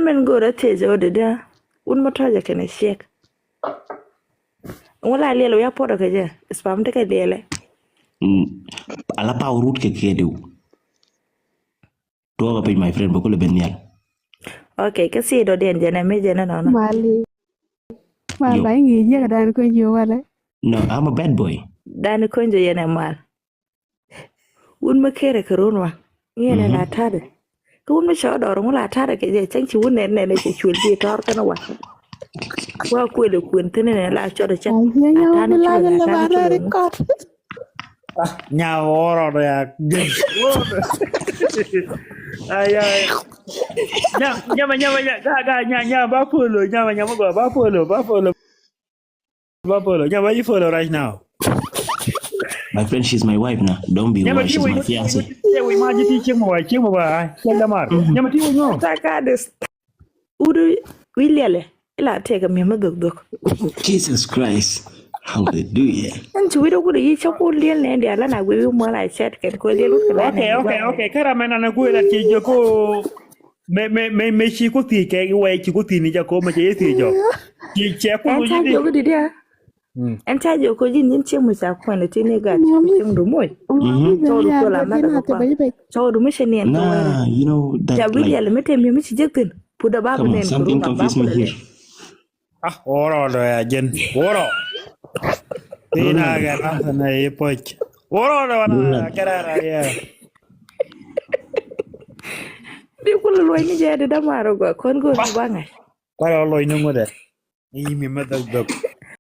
men go ra teje ode da un motaja kene shek wala lelo ya podo ke je spam de ke lele ala pa root ke kedew to ga pay my friend bako le benial okay ke si do den je na me je na no Mali. Mala ngi je dan ko yo wala. no I'm a bad boy dan ko nje yene mal un ma kere ke ronwa ngene la tade ko un ma sho do ron la tade ke je chen chi un ne ne chi chul bi tor kana wa ko le kun tene ne la cho de chen Ay, atani yo chulo la atani bara chulo record. Nhà oro rồi à. Ai ai. Nhà ga ba polo nhà go ba polo. Nhà ba you follow right now. my friend she's my wife now don't be worried she's my fiance Yeah, we ma ji ti mo ba. Chen da mar. Nhà ma ti wo no. taka des udu wilele ila tega mi magogdok Jesus Christ hallelujah anti wido gudu yi chako lien ne ndi ala na gwe mo la chat ken ko lelu kala Okay. Kara mena na ku la ti jo ko me chi ko ti ke we chi ko ti ni ja ko ma je ti jo. Chi che ko en lu ta ji. jogo di dia en ta jogo jin nin che mu sa ko ne tine ga chim du moy to la ma da ko to du mi sheni en to nah you know that ja like wilele mete mi ci jekten puda babu come on nen ko something nga confused me here Ah, oro rồi à jen. Oro. Tina ga na e poch. Oro rồi na karara ya. di ko lo ni je de damaro go kon go ba nga Para lo ino mo de. I mi ma dag dag.